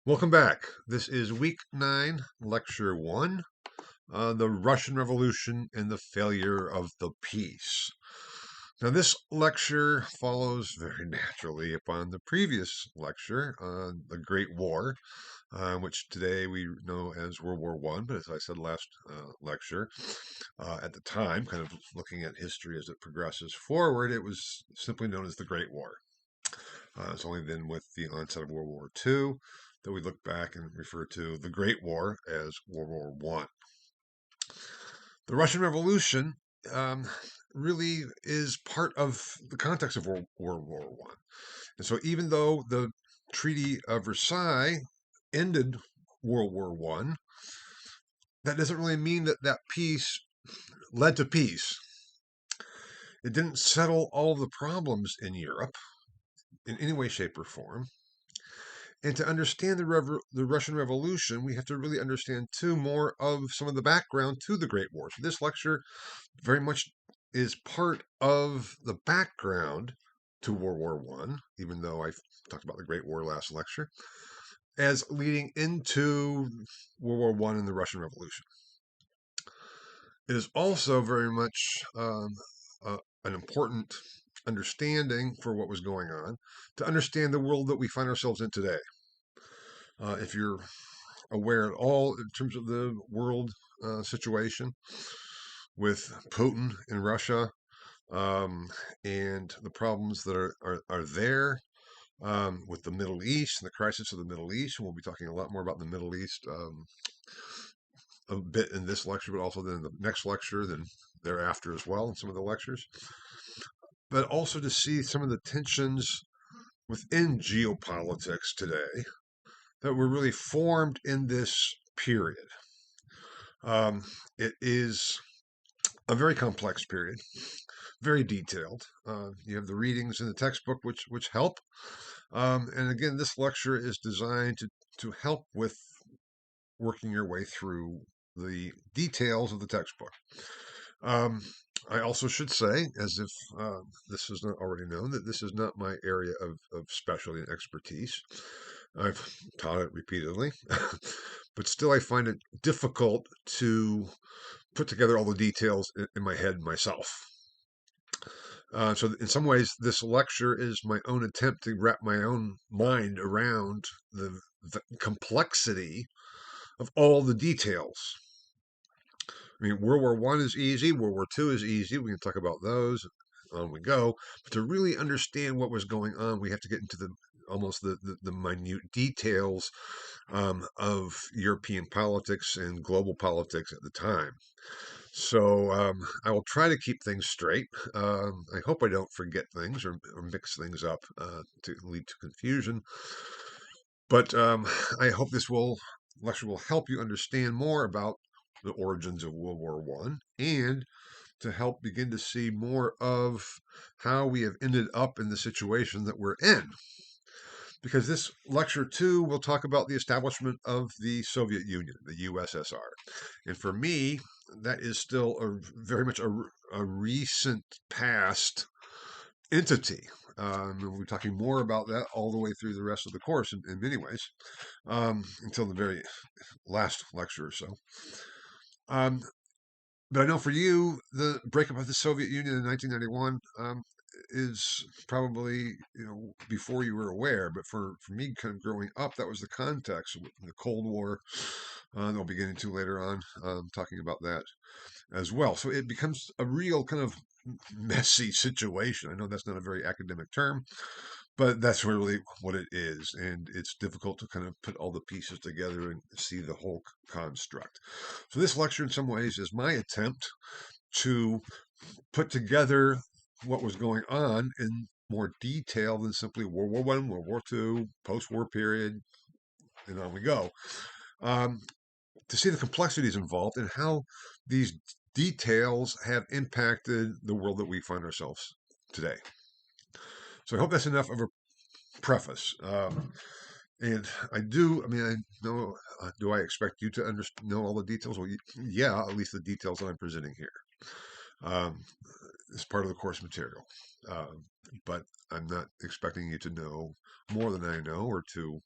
Welcome back. This is week 9, lecture 1, the Russian Revolution and the Failure of the Peace. Now, this lecture follows very naturally upon the previous lecture on the Great War, which today we know as World War One. But as I said last lecture, at the time, kind of looking at history as it progresses forward, it was simply known as the Great War. It's only then with the onset of World War II that we look back and refer to the Great War as World War One. The Russian Revolution um, really is part of the context of World War One. And so even though the Treaty of Versailles ended World War One, that doesn't really mean that that peace led to peace. It didn't settle all of the problems in Europe in any way, shape, or form. And to understand the Russian Revolution, we have to really understand, too, more of some of the background to the Great War. So this lecture very much is part of the background to World War One, even though I talked about the Great War last lecture, as leading into World War One and the Russian Revolution. It is also very much an important understanding for what was going on to understand the world that we find ourselves in today. If you're aware at all in terms of the world situation with Putin in Russia, um, and the problems that are there with the Middle East and the crisis of the Middle East. And we'll be talking a lot more about the Middle East a bit in this lecture, but also then in the next lecture, then thereafter as well in some of the lectures. But also to see some of the tensions within geopolitics today that were really formed in this period. It is a very complex period, very detailed. You have the readings in the textbook, which help. And again, this lecture is designed to help with working your way through the details of the textbook. Um, I also should say, as if this is not already known, that this is not my area of specialty and expertise. I've taught it repeatedly, but still I find it difficult to put together all the details in my head myself. So in some ways, this lecture is my own attempt to wrap my own mind around the complexity of all the details. I mean, World War One is easy. World War Two is easy. We can talk about those. On we go. But to really understand what was going on, we have to get into the almost the minute details of European politics and global politics at the time. So I will try to keep things straight. I hope I don't forget things or mix things up to lead to confusion. But I hope this lecture will help you understand more about the origins of World War One and to help begin to see more of how we have ended up in the situation that we're in. Because this lecture too will talk about the establishment of the Soviet Union, the USSR. And for me, that is still very much a recent past entity. We'll be talking more about that all the way through the rest of the course in many ways, until the very last lecture or so. Um, but I know for you, the breakup of the Soviet Union in 1991 is probably before you were aware. But for me, kind of growing up, that was the context. The Cold War. They'll be getting to later on, talking about that as well. So it becomes a real kind of messy situation. I know that's not a very academic term, but that's really what it is. And it's difficult to kind of put all the pieces together and see the whole construct. So this lecture, in some ways, is my attempt to put together what was going on in more detail than simply World War One, World War Two, post-war period, and on we go. Um, to see the complexities involved and how these details have impacted the world that we find ourselves today. So I hope that's enough of a preface. And I mean, I know, do I expect you to know all the details? Well, yeah, at least the details that I'm presenting here. Um, is part of the course material. But I'm not expecting you to know more than I know or to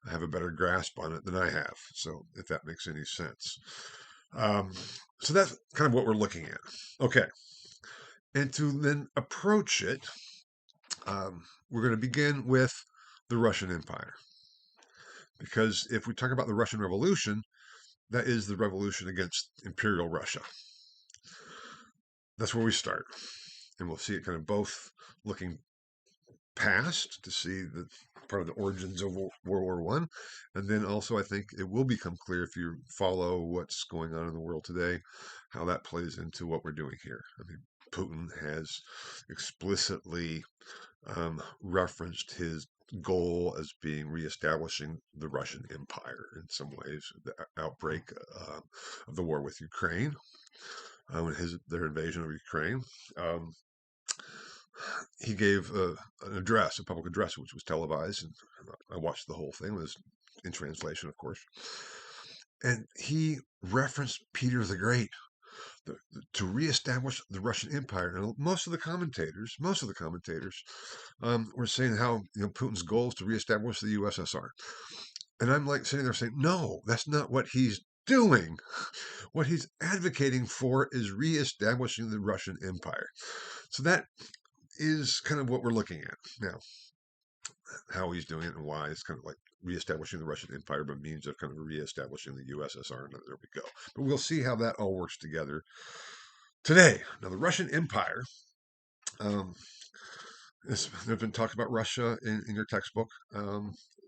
have a better grasp on it than I have. So if that makes any sense. Um, so that's kind of what we're looking at. Okay. And to then approach it, we're going to begin with the Russian Empire. Because if we talk about the Russian Revolution, that is the revolution against Imperial Russia. That's where we start. And we'll see it kind of both looking past to see the part of the origins of World War One, and then also I think it will become clear if you follow what's going on in the world today, how that plays into what we're doing here. I mean, Putin has explicitly referenced his goal as being reestablishing the Russian Empire in some ways. The outbreak of the war with Ukraine, their invasion of Ukraine. He gave an address, a public address, which was televised, and I watched the whole thing. It was in translation, of course. And he referenced Peter the Great to reestablish the Russian Empire. And most of the commentators were saying how Putin's goal is to reestablish the USSR. And I'm like sitting there saying, no, that's not what he's doing. What he's advocating for is reestablishing the Russian Empire. So that is kind of what we're looking at now. How he's doing it and why it's kind of like reestablishing the Russian Empire by means of kind of reestablishing the USSR, and there we go. But we'll see how that all works together today. Now, the Russian Empire. There's been talk about Russia in your textbook. I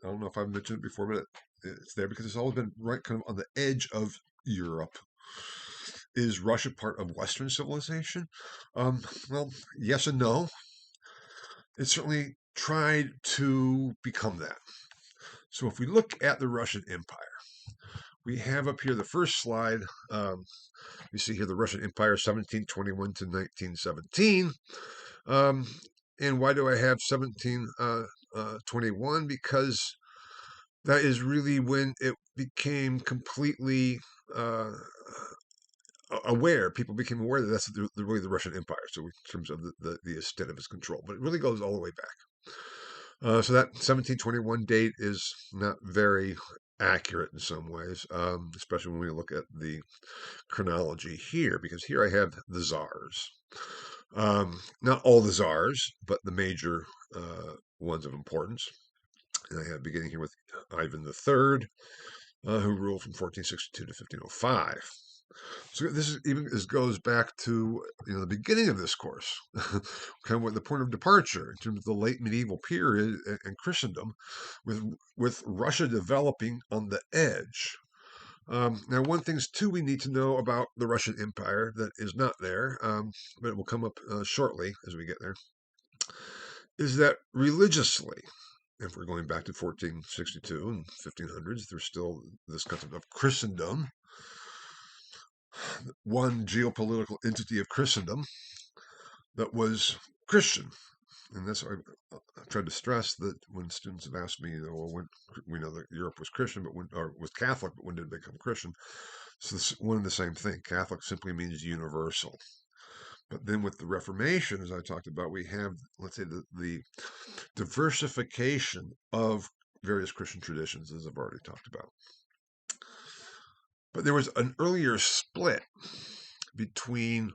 don't know if I've mentioned it before, but it's there because it's always been right kind of on the edge of Europe. Is Russia part of Western civilization? Well, yes and no. It certainly tried to become that. So if we look at the Russian Empire, we have up here the first slide. You see here the Russian Empire 1721 to 1917. And why do I have 1721? Because that is really when it became completely aware. People became aware that that's really the Russian Empire. So in terms of the extent of its control, but it really goes all the way back. So that 1721 date is not very accurate in some ways, especially when we look at the chronology here, because here I have the czars. Not all the czars, but the major ones of importance. And I have beginning here with Ivan III, who ruled from 1462 to 1505. So this goes back to the beginning of this course, kind of what the point of departure in terms of the late medieval period and Christendom, with Russia developing on the edge. Now, one thing too we need to know about the Russian Empire that is not there, but it will come up shortly as we get there, is that religiously, if we're going back to 1462 and 1500s, there's still this concept of Christendom, one geopolitical entity of Christendom that was Christian. And that's why I tried to stress that when students have asked me, well, when we know that Europe was Christian, or was Catholic, but when did it become Christian? So it's one and the same thing. Catholic simply means universal. But then with the Reformation, as I talked about, we have, let's say, the diversification of various Christian traditions, as I've already talked about. But there was an earlier split between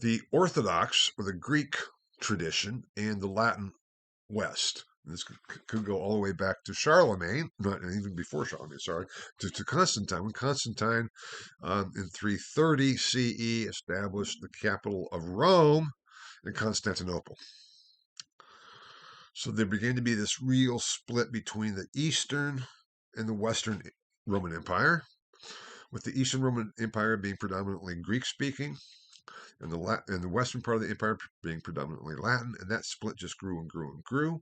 the Orthodox or the Greek tradition and the Latin West. This could go all the way back to Charlemagne, not even before Charlemagne, sorry, to Constantine. When Constantine in 330 CE established the capital of Rome in Constantinople. So there began to be this real split between the Eastern and the Western Roman Empire, with the Eastern Roman Empire being predominantly Greek-speaking, and the western part of the empire being predominantly Latin, and that split just grew and grew and grew.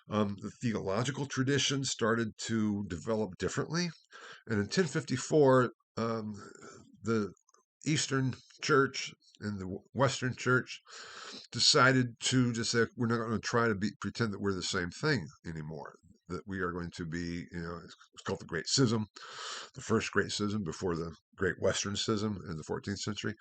The theological tradition started to develop differently, and in 1054, the Eastern Church and the Western Church decided to just say, we're not going to try to pretend that we're the same thing anymore. That we are going to be, it's called the Great Schism, the first Great Schism before the Great Western Schism in the 14th century.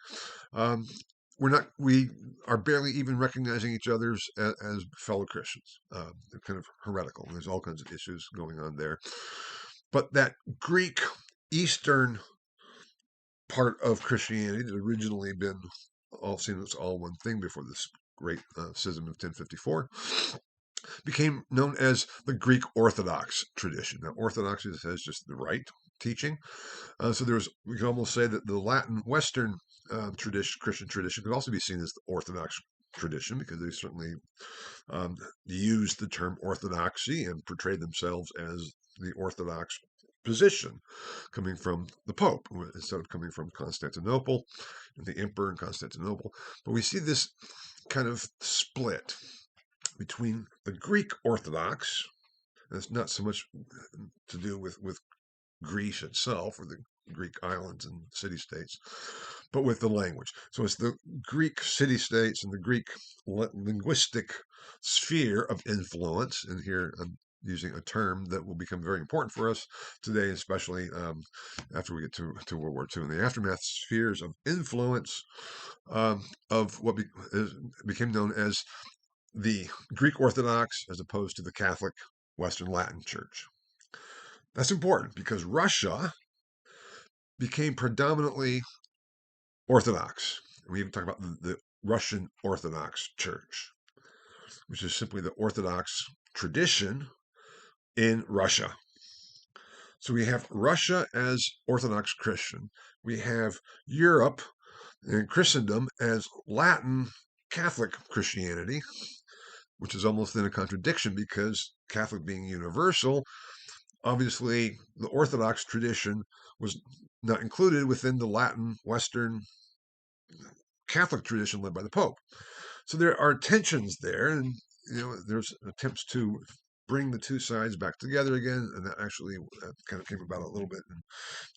we are barely even recognizing each other as fellow Christians. They're kind of heretical. There's all kinds of issues going on there. But that Greek Eastern part of Christianity that originally been all seen as all one thing before this great schism of 1054 became known as the Greek Orthodox tradition. Now, Orthodoxy says just the right teaching. So we can almost say that the Latin Western tradition, Christian tradition, could also be seen as the Orthodox tradition because they certainly used the term orthodoxy and portrayed themselves as the Orthodox position coming from the Pope instead of coming from Constantinople and the Emperor in Constantinople. But we see this kind of split between the Greek Orthodox, and it's not so much to do with Greece itself or the Greek islands and city states, but with the language. So it's the Greek city states and the Greek linguistic sphere of influence. And here I'm using a term that will become very important for us today, especially after we get to World War II and the aftermath, spheres of influence of what became known as the Greek Orthodox as opposed to the Catholic Western Latin Church. That's important because Russia became predominantly Orthodox. We even talk about the Russian Orthodox Church, which is simply the Orthodox tradition in Russia. So we have Russia as Orthodox Christian. We have Europe and Christendom as Latin Catholic Christianity, which is almost in a contradiction because Catholic being universal, obviously the Orthodox tradition was not included within the Latin Western Catholic tradition led by the Pope. So there are tensions there, and there's attempts to bring the two sides back together again, and that actually kind of came about a little bit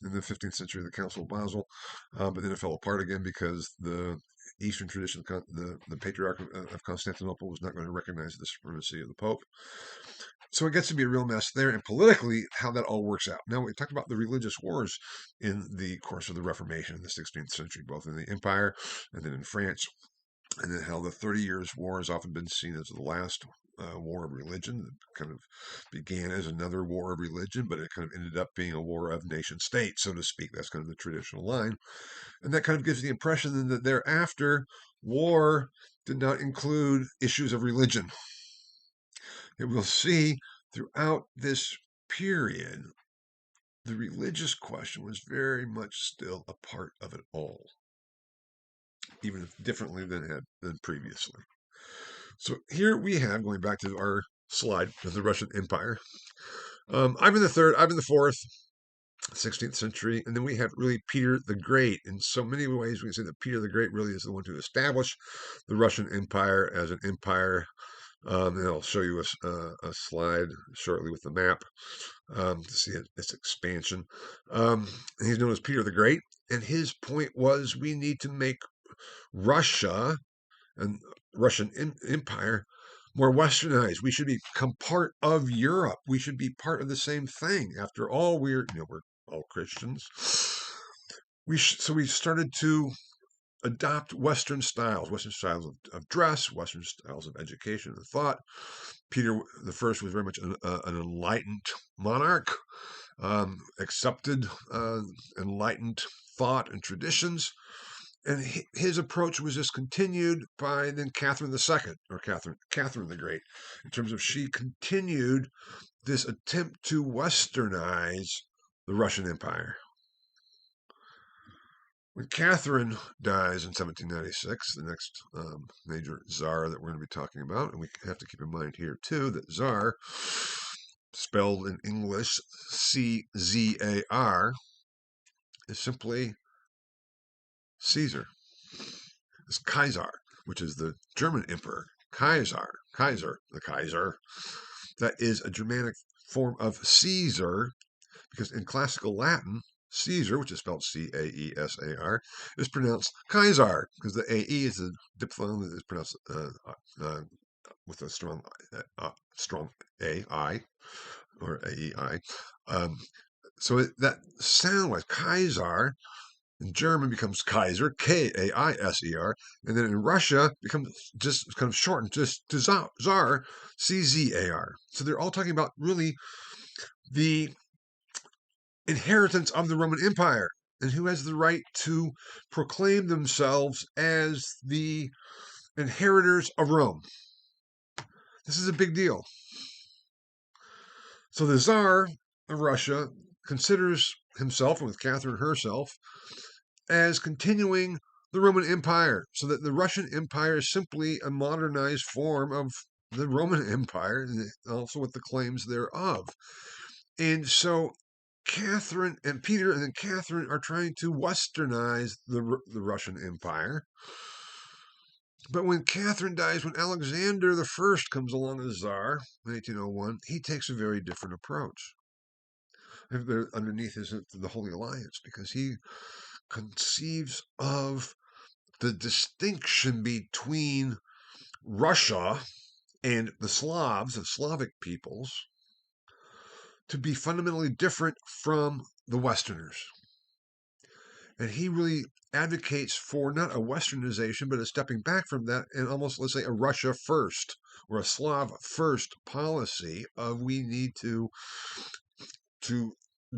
in the 15th century, the Council of Basel, but then it fell apart again because the Eastern tradition, the Patriarch of Constantinople, was not going to recognize the supremacy of the Pope. So it gets to be a real mess there, and politically, how that all works out. Now, we talked about the religious wars in the course of the Reformation in the 16th century, both in the Empire and then in France, and then how the 30 Years' War has often been seen as the last war of religion. It kind of began as another war of religion, but it kind of ended up being a war of nation state, so to speak. That's kind of the traditional line. And that kind of gives the impression then that thereafter, war did not include issues of religion. And we'll see throughout this period, the religious question was very much still a part of it all, even differently than previously. So here we have, going back to our slide of the Russian Empire, Ivan III, Ivan IV, 16th century, and then we have really Peter the Great. In so many ways, we can say that Peter the Great really is the one to establish the Russian Empire as an empire. And I'll show you a slide shortly with the map to see its expansion. He's known as Peter the Great, and his point was we need to make Russia and Russian Empire more westernized. We should become part of Europe. We should be part of the same thing. After all, we're all Christians. So we started to adopt Western styles of dress, Western styles of education and thought. Peter the First was very much an enlightened monarch, accepted enlightened thought and traditions. And his approach was just continued by then Catherine II, or Catherine the Great, in terms of she continued this attempt to westernize the Russian Empire. When Catherine dies in 1796, the next major czar that we're going to be talking about, and we have to keep in mind here too that czar, spelled in English Czar, is simply Caesar. It's Kaiser, which is the German emperor. Kaiser, the Kaiser. That is a Germanic form of Caesar, because in classical Latin, Caesar, which is spelled Caesar, is pronounced Kaiser, because the AE is a diphthong that is pronounced with a strong AI, or AEI. So that sound like Kaiser In German becomes Kaiser, Kaiser, and then in Russia becomes just kind of shortened just to Tsar, Czar. So they're all talking about really the inheritance of the Roman Empire and who has the right to proclaim themselves as the inheritors of Rome. This is a big deal. So the Tsar of Russia considers himself, and with Catherine herself, as continuing the Roman Empire, so that the Russian Empire is simply a modernized form of the Roman Empire, and also with the claims thereof. And so Catherine and Peter and then Catherine are trying to westernize the Russian Empire. But when Catherine dies, when Alexander the First comes along as Tsar in 1801, he takes a very different approach. Underneath is the Holy Alliance, because he conceives of the distinction between Russia and the Slavs, the Slavic peoples, to be fundamentally different from the Westerners. And he really advocates for not a westernization, but a stepping back from that and almost, let's say, a Russia first or a Slav first policy of we need to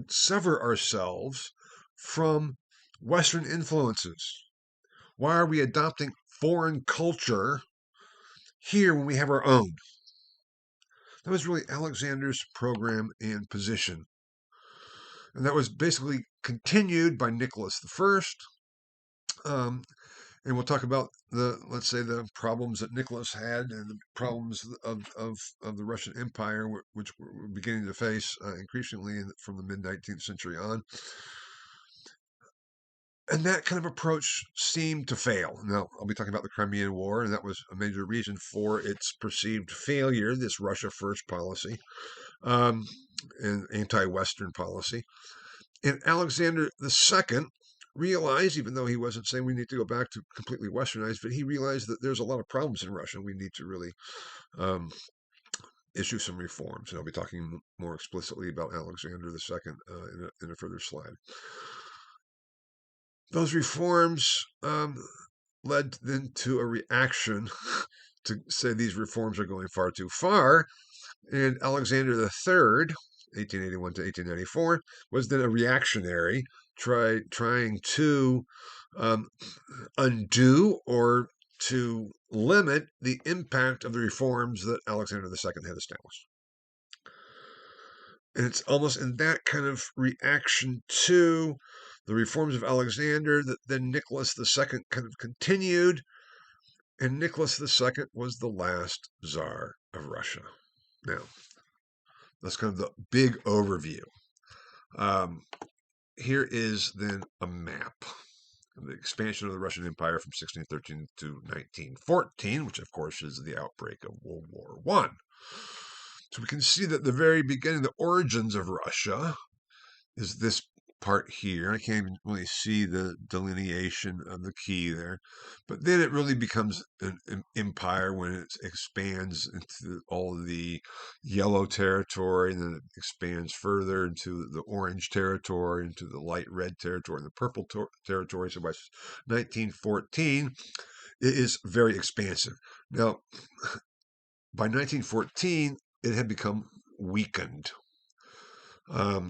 sever ourselves from Western influences. Why are we adopting foreign culture here when we have our own? That was really Alexander's program and position. And that was basically continued by Nicholas I. And we'll talk about let's say, the problems that Nicholas had and the problems of the Russian Empire, which we're beginning to face increasingly from the mid-19th century on. And that kind of approach seemed to fail. Now, I'll be talking about the Crimean War, and that was a major reason for its perceived failure, this Russia First policy, and anti-Western policy. And Alexander II realized, even though he wasn't saying we need to go back to completely westernized, but he realized that there's a lot of problems in Russia. We need to really issue some reforms. And I'll be talking more explicitly about Alexander II in a further slide. Those reforms led then to a reaction to say these reforms are going far too far. And Alexander III, 1881 to 1894, was then a reactionary, trying to undo or to limit the impact of the reforms that Alexander II had established. And it's almost in that kind of reaction to the reforms of Alexander that then Nicholas II kind of continued. And Nicholas II was the last Tsar of Russia. Now, that's kind of the big overview. Here is then a map of the expansion of the Russian Empire from 1613 to 1914, which of course is the outbreak of World War I. So we can see that the very beginning, the origins of Russia, is this part here. I can't even really see the delineation of the key there. But then it really becomes an empire when it expands into all of the yellow territory, and then it expands further into the orange territory, into the light red territory, and the purple territory. So by 1914, it is very expansive. Now, by 1914, it had become weakened.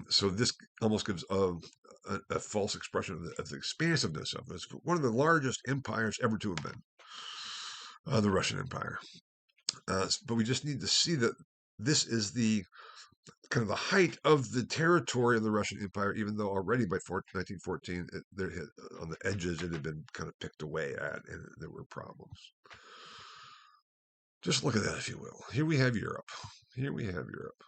So this almost gives a false expression of the expansiveness of this. One of the largest empires ever to have been, the Russian Empire. But we just need to see that this is the kind of the height of the territory of the Russian Empire, even though already by 1914, on the edges, it had been kind of picked away at, and there were problems. Just look at that, if you will. Here we have Europe. Here we have Europe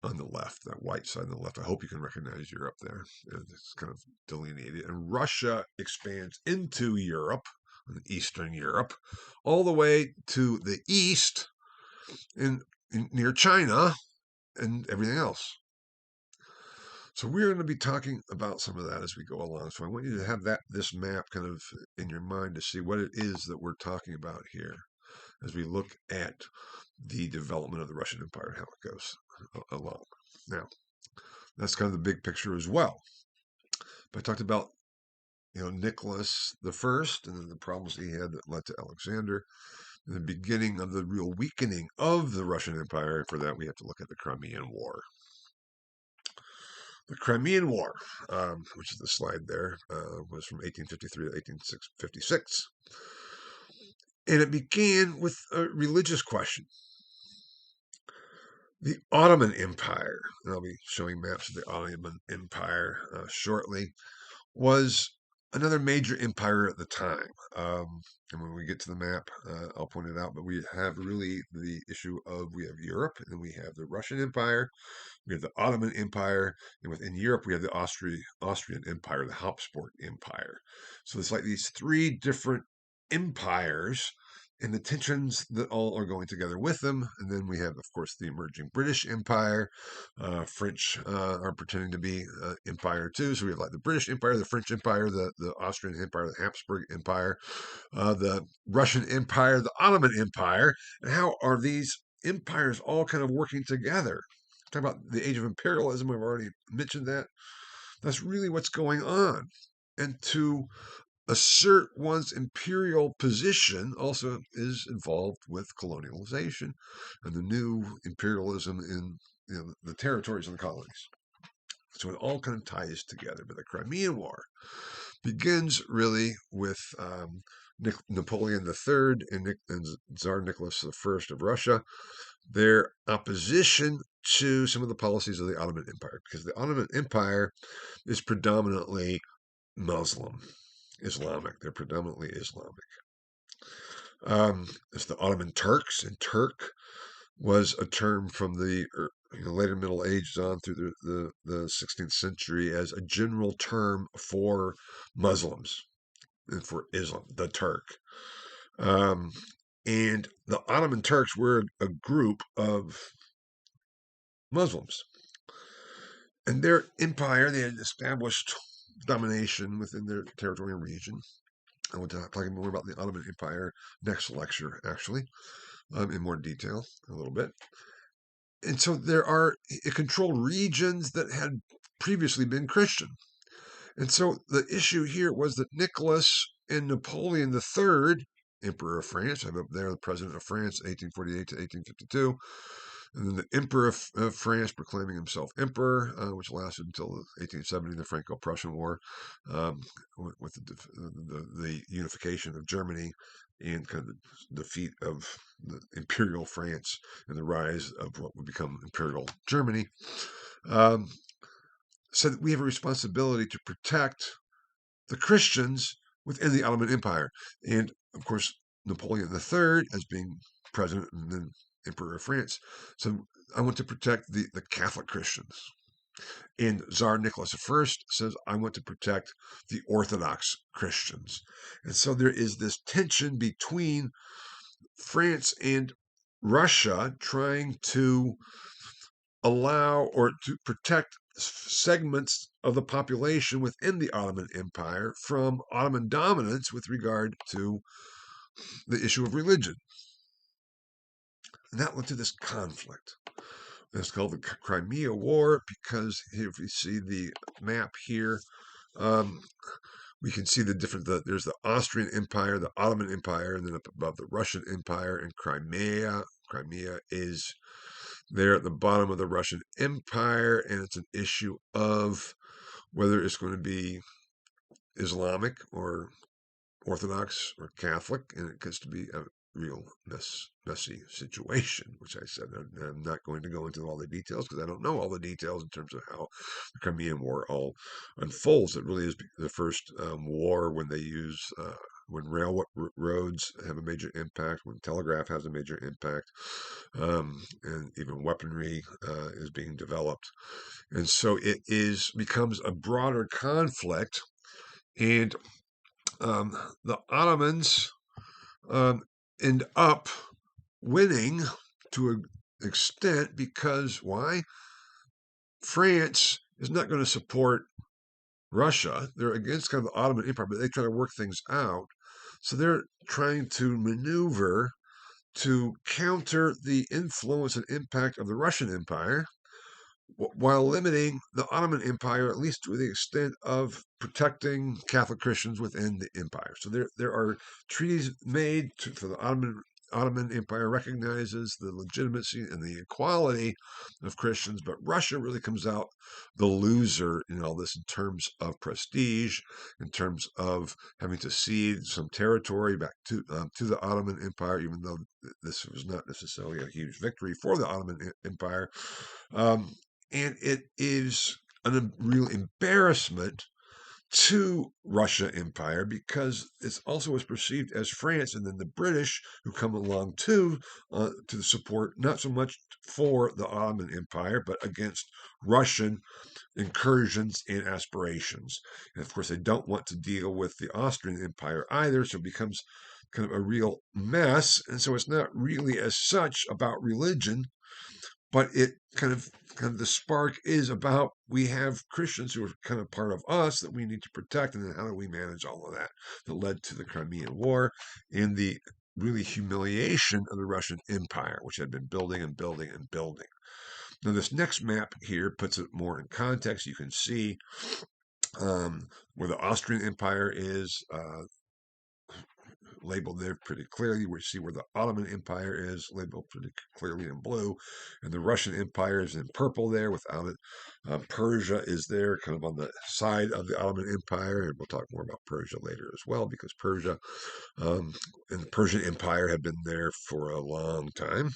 on the left, that white side on the left. I hope you can recognize Europe there. It's kind of delineated. And Russia expands into Europe, Eastern Europe, all the way to the east in near China and everything else. So we're going to be talking about some of that as we go along. So I want you to have this map kind of in your mind to see what it is that we're talking about here as we look at the development of the Russian Empire and how it goes along. Now, that's kind of the big picture as well. But I talked about Nicholas the First, and then the problems he had that led to Alexander, and the beginning of the real weakening of the Russian Empire. For that, we have to look at the Crimean War. The Crimean War, which is the slide there, was from 1853 to 1856. And it began with a religious question. The Ottoman Empire, and I'll be showing maps of the Ottoman Empire shortly, was another major empire at the time. And when we get to the map, I'll point it out. But we have really the issue of we have Europe, and we have the Russian Empire, we have the Ottoman Empire, and within Europe we have the Austrian Empire, the Habsburg Empire. So it's like these three different empires and the tensions that all are going together with them. And then we have, of course, the emerging British Empire. French are pretending to be empire too. So we have like the British Empire, the French Empire, the Austrian Empire, the Habsburg Empire, the Russian Empire, the Ottoman Empire. And how are these empires all kind of working together? Talk about the age of imperialism. I've already mentioned that. That's really what's going on. And to assert one's imperial position also is involved with colonialization and the new imperialism in the territories and the colonies. So it all kind of ties together. But the Crimean War begins really with Napoleon III and Tsar Nicholas I of Russia, their opposition to some of the policies of the Ottoman Empire, because the Ottoman Empire is predominantly Muslim. Islamic. They're predominantly Islamic. It's the Ottoman Turks, and Turk was a term from the later Middle Ages on through the 16th century as a general term for Muslims and for Islam, the Turk. And the Ottoman Turks were a group of Muslims. And their empire, they had established domination within their territorial region. I will talk more about the Ottoman Empire next lecture, actually, in more detail a little bit. And so there are controlled regions that had previously been Christian. And so the issue here was that Nicholas and Napoleon III, Emperor of France, I'm up there, the President of France, 1848 to 1852, and then the Emperor of France proclaiming himself emperor, which lasted until 1870, the Franco-Prussian War, with the unification of Germany and kind of the defeat of the Imperial France and the rise of what would become Imperial Germany. Said that we have a responsibility to protect the Christians within the Ottoman Empire. And of course, Napoleon III, as being president and then Emperor of France, so I want to protect the Catholic Christians. And Tsar Nicholas I says, I want to protect the Orthodox Christians. And so there is this tension between France and Russia trying to allow or to protect segments of the population within the Ottoman Empire from Ottoman dominance with regard to the issue of religion. And that led to this conflict. It's called the Crimea War because if you see the map here, we can see the different, there's the Austrian Empire, the Ottoman Empire, and then up above the Russian Empire and Crimea. Crimea is there at the bottom of the Russian Empire, and it's an issue of whether it's going to be Islamic or Orthodox or Catholic, and it gets to be a real messy situation, which I said I'm not going to go into all the details because I don't know all the details in terms of how the Crimean War all unfolds. It really is the first war when they use when railroads have a major impact, when telegraph has a major impact, and even weaponry is being developed, and so it becomes a broader conflict, and the Ottomans end up winning to an extent because why? France is not going to support Russia. They're against kind of the Ottoman Empire, but they try to work things out. So they're trying to maneuver to counter the influence and impact of the Russian Empire while limiting the Ottoman Empire, at least to the extent of protecting Catholic Christians within the empire. So there are treaties made for the Ottoman Empire recognizes the legitimacy and the equality of Christians, but Russia really comes out the loser in all this in terms of prestige, in terms of having to cede some territory back to the Ottoman Empire, even though this was not necessarily a huge victory for the Ottoman Empire. And it is a real embarrassment to Russia Empire because it also was perceived as France, and then the British who come along too to support not so much for the Ottoman Empire but against Russian incursions and aspirations. And of course, they don't want to deal with the Austrian Empire either, so it becomes kind of a real mess. And so it's not really as such about religion, but it kind of the spark is about we have Christians who are kind of part of us that we need to protect, and then how do we manage all of that led to the Crimean War and the really humiliation of the Russian Empire, which had been building and building and building. Now, this next map here puts it more in context. You can see where the Austrian Empire is labeled there pretty clearly. We see where the Ottoman Empire is labeled pretty clearly in blue, and the Russian Empire is in purple there without it. Persia is there kind of on the side of the Ottoman Empire, and we'll talk more about Persia later as well, because Persia and the Persian Empire had been there for a long time.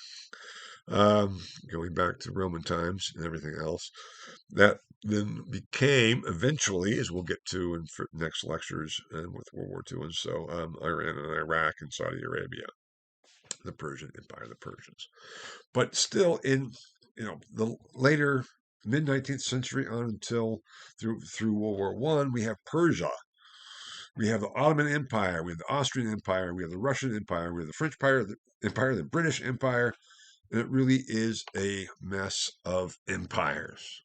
Going back to Roman times and everything else. That then became eventually, as we'll get to in next lectures and with World War II and so, Iran and Iraq and Saudi Arabia, the Persian Empire, the Persians. But still in, the later mid-19th century on until through World War I, we have Persia. We have the Ottoman Empire, we have the Austrian Empire, we have the Russian Empire, we have the French Empire, the British Empire, and it really is a mess of empires.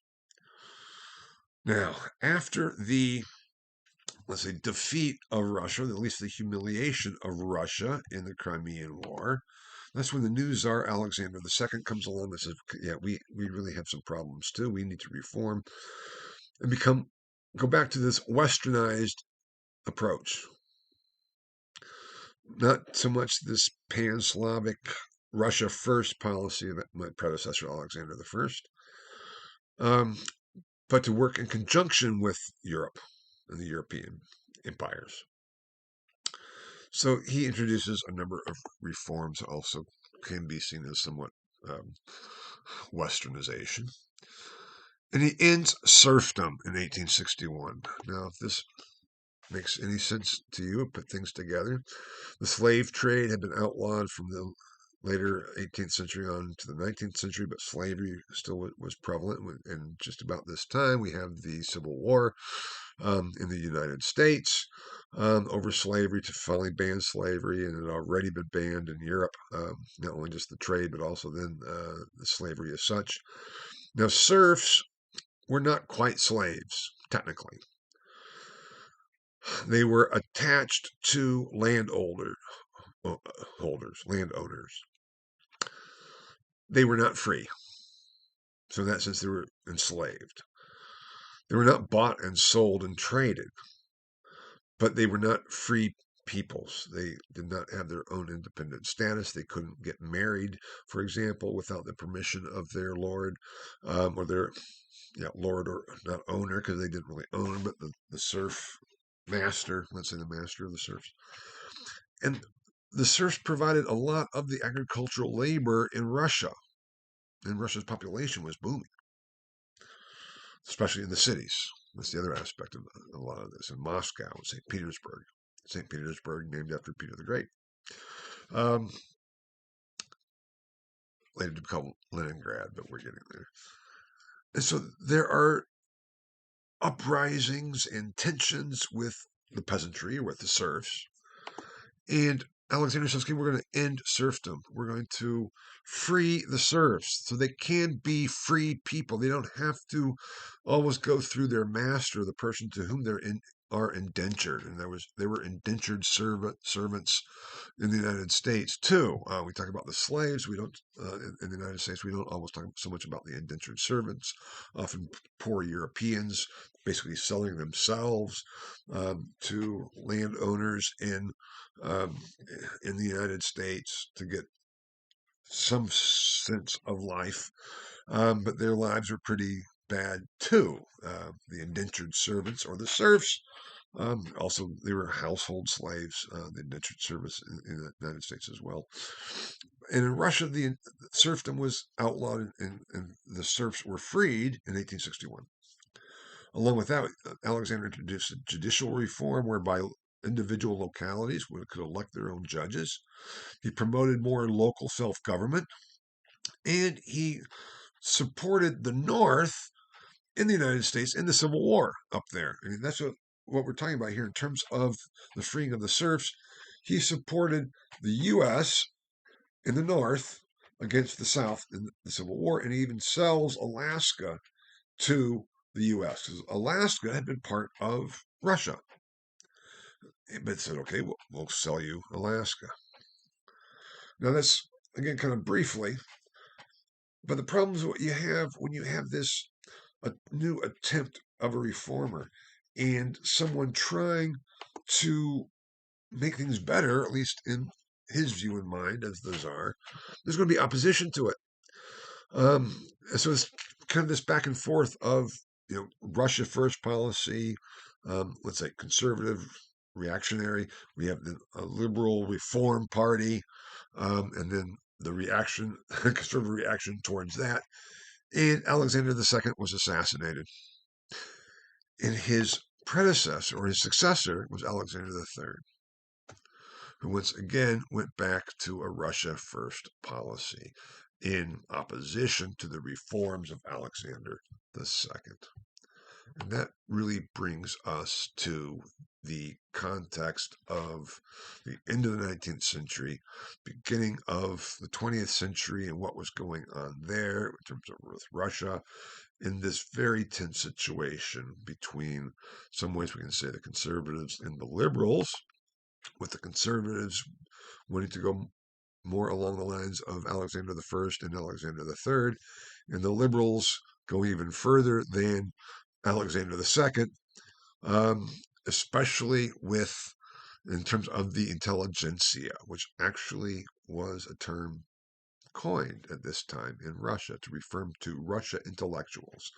Now, after the, let's say, defeat of Russia, at least the humiliation of Russia in the Crimean War, that's when the new Tsar Alexander II comes along and says, yeah, we really have some problems too. We need to reform and go back to this westernized approach. Not so much this pan-Slavic Russia first policy of my predecessor, Alexander I, but to work in conjunction with Europe and the European empires. So he introduces a number of reforms, also can be seen as somewhat westernization. And he ends serfdom in 1861. Now, if this makes any sense to you, put things together. The slave trade had been outlawed from the later 18th century on to the 19th century, but slavery still was prevalent. And just about this time, we have the Civil War in the United States over slavery to finally ban slavery, and it had already been banned in Europe, not only just the trade, but also then the slavery as such. Now, serfs were not quite slaves, technically. They were attached to landowners. They were not free. So in that sense, they were enslaved. They were not bought and sold and traded, but they were not free peoples. They did not have their own independent status. They couldn't get married, for example, without the permission of their lord or their lord, or not owner, because they didn't really own, but the serf master, let's say the master of the serfs. And the serfs provided a lot of the agricultural labor in Russia, and Russia's population was booming, especially in the cities. That's the other aspect of a lot of this. In Moscow and St. Petersburg. St. Petersburg named after Peter the Great. Later to become Leningrad, but we're getting there. And so there are uprisings and tensions with the peasantry, with the serfs. And Alexander says, okay, we're going to end serfdom. We're going to free the serfs so they can be free people. They don't have to always go through their master, the person to whom they're are indentured, and they were indentured servants in the United States too. We talk about the slaves. We don't in the United States. We don't always talk so much about the indentured servants, often poor Europeans, basically selling themselves to landowners um, in the United States to get some sense of life. But their lives were pretty bad too. The indentured servants or the serfs. Also, they were household slaves, the indentured service in the United States as well. And in Russia, the serfdom was outlawed and the serfs were freed in 1861. Along with that, Alexander introduced a judicial reform whereby individual localities could elect their own judges. He promoted more local self government, and he supported the North in the United States in the Civil War up there. I mean, that's what we're talking about here in terms of the freeing of the serfs. He supported the U.S. in the North against the South in the Civil War, and he even sells Alaska to the U.S. because Alaska had been part of Russia. But said, okay, we'll sell you Alaska. Now, that's, again, kind of briefly, but the problem is what you have when you have this a new attempt of a reformer and someone trying to make things better, at least in his view and mind as the czar, there's going to be opposition to it. So it's kind of this back and forth of Russia first policy, let's say conservative, reactionary. We have the liberal reform party, and then the reaction, conservative reaction towards that. And Alexander II was assassinated. And his predecessor or his successor was Alexander III, who once again went back to a Russia first policy in opposition to the reforms of Alexander II. And that really brings us to the context of the end of the 19th century, beginning of the 20th century, and what was going on there in terms of with Russia in this very tense situation between, some ways we can say, the conservatives and the liberals, with the conservatives wanting to go more along the lines of Alexander I and Alexander III, and the liberals go even further than Alexander II, especially in terms of the intelligentsia, which actually was a term coined at this time in Russia to refer to Russia intellectuals,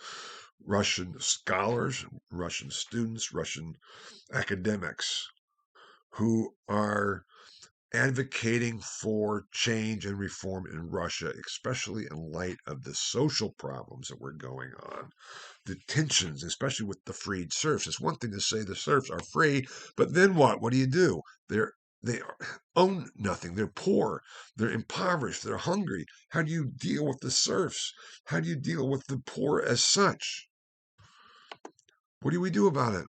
Russian scholars, Russian students, Russian academics who are advocating for change and reform in Russia, especially in light of the social problems that were going on, the tensions, especially with the freed serfs. It's one thing to say the serfs are free, but then what? What do? They own nothing. They're poor. They're impoverished. They're hungry. How do you deal with the serfs? How do you deal with the poor as such? What do we do about it?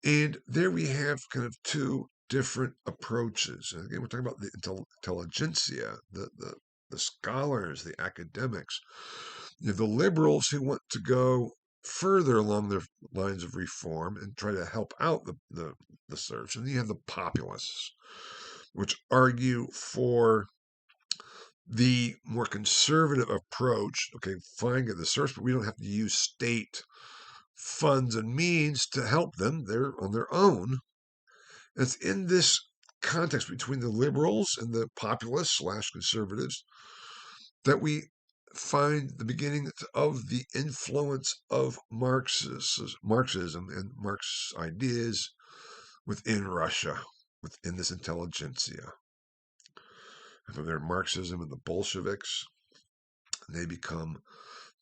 And there we have kind of two different approaches. And again, we're talking about the intelligentsia, the scholars, the academics. You have the liberals who want to go further along the lines of reform and try to help out the serfs. And you have the populists, which argue for the more conservative approach. Okay, fine, get the serfs, but we don't have to use state funds and means to help them. They're on their own. And it's in this context between the liberals and the populists / conservatives that we find the beginning of the influence of Marxism and Marx's ideas within Russia, within this intelligentsia. From their Marxism and the Bolsheviks, they become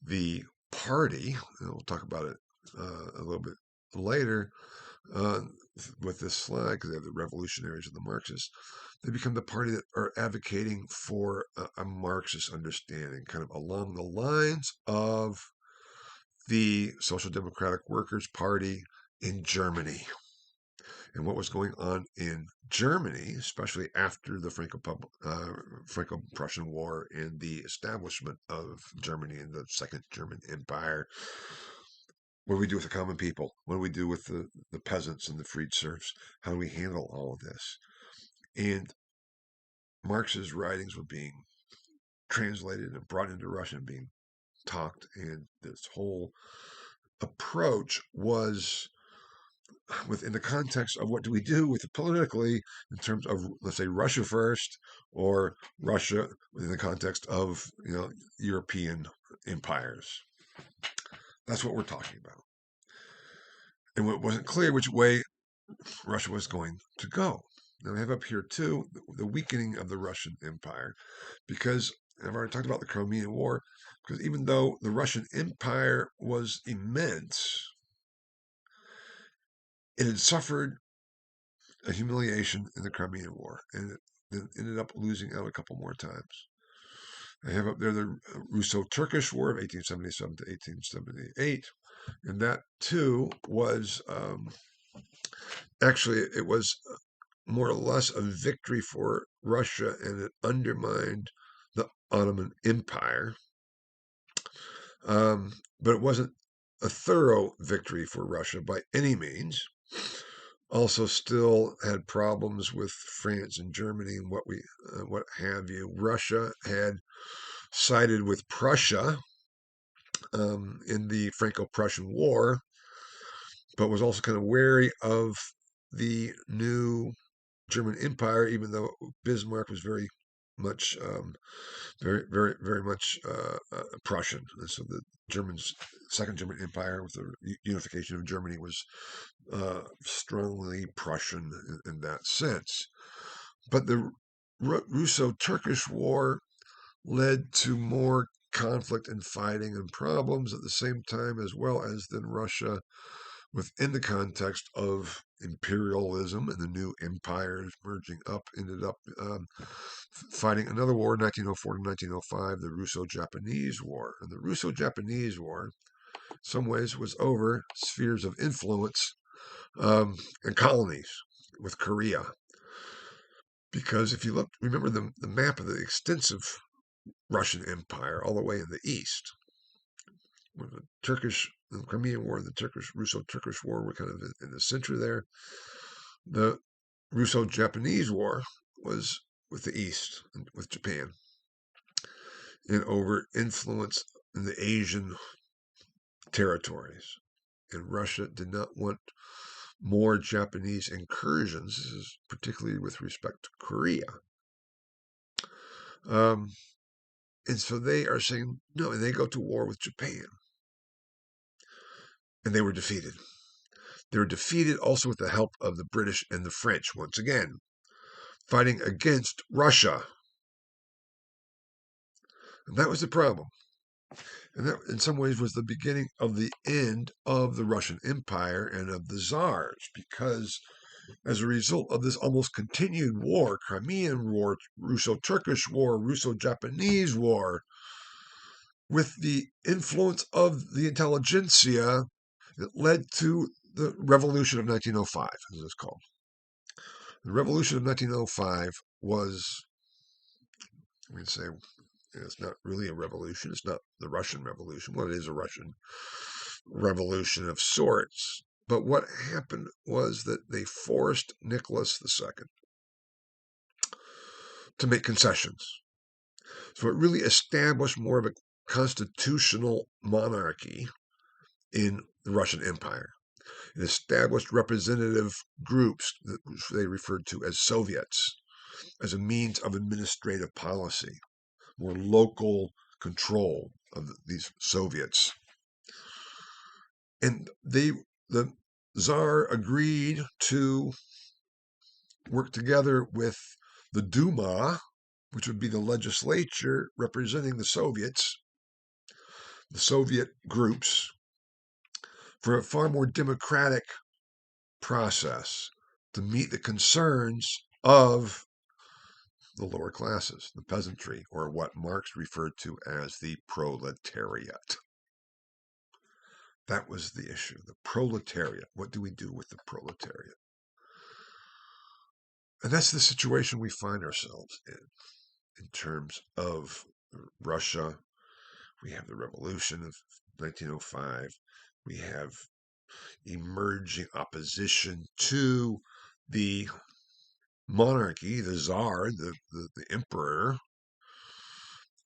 the party, and we'll talk about it a little bit later with this slide, because they have the revolutionaries and the Marxists. They become the party that are advocating for a Marxist understanding, kind of along the lines of the Social Democratic Workers' Party in Germany. And what was going on in Germany, especially after the Franco-Prussian War and the establishment of Germany and the Second German Empire, What do we do with the common people? What do we do with the peasants and the freed serfs? How do we handle all of this? And Marx's writings were being translated and brought into Russian and being talked. And this whole approach was within the context of what do we do with it politically in terms of, let's say, Russia first, or Russia within the context of European empires. That's what we're talking about. And it wasn't clear which way Russia was going to go. Now we have up here too the weakening of the Russian Empire, because I've already talked about the Crimean War. Because even though the Russian Empire was immense, it had suffered a humiliation in the Crimean War, and it then ended up losing out a couple more times. I have up there the Russo-Turkish War of 1877 to 1878, and that too was actually it was more or less a victory for Russia, and it undermined the Ottoman Empire. But it wasn't a thorough victory for Russia by any means. Also, still had problems with France and Germany and what have you. Russia had sided with Prussia in the Franco-Prussian War, but was also kind of wary of the new German Empire, even though Bismarck was very much, very much Prussian. And so the Second German Empire, with the unification of Germany, was strongly Prussian in that sense. But the Russo-Turkish War led to more conflict and fighting and problems at the same time, as well as then Russia, within the context of imperialism and the new empires merging up, ended up fighting another war in 1904 to 1905, the Russo-Japanese War. And the Russo-Japanese War, in some ways, was over spheres of influence and colonies with Korea. Because if you remember the map of the extensive Russian Empire all the way in the east, where the Crimean War and the Russo-Turkish War were kind of in the center there. The Russo-Japanese War was with the east, with Japan, and over influence in the Asian territories. And Russia did not want more Japanese incursions, particularly with respect to Korea. And so they are saying no, and they go to war with Japan. And they were defeated. They were defeated also with the help of the British and the French, once again, fighting against Russia. And that was the problem. And that, in some ways, was the beginning of the end of the Russian Empire and of the Tsars, because as a result of this almost continued war, Crimean War, Russo-Turkish War, Russo-Japanese War, with the influence of the intelligentsia, it led to the Revolution of 1905, as it's called. The Revolution of 1905 was, I'm going to say, it's not really a revolution. It's not the Russian Revolution. Well, it is a Russian revolution of sorts. But what happened was that they forced Nicholas II to make concessions. So it really established more of a constitutional monarchy in the Russian Empire. It established representative groups that they referred to as Soviets as a means of administrative policy, more local control of these Soviets. And the Tsar agreed to work together with the Duma, which would be the legislature representing the Soviets, the Soviet groups, for a far more democratic process to meet the concerns of the lower classes, the peasantry, or what Marx referred to as the proletariat. That was the issue, the proletariat. What do we do with the proletariat? And that's the situation we find ourselves in terms of Russia. We have the revolution of 1905. We have emerging opposition to the monarchy, the czar, the emperor.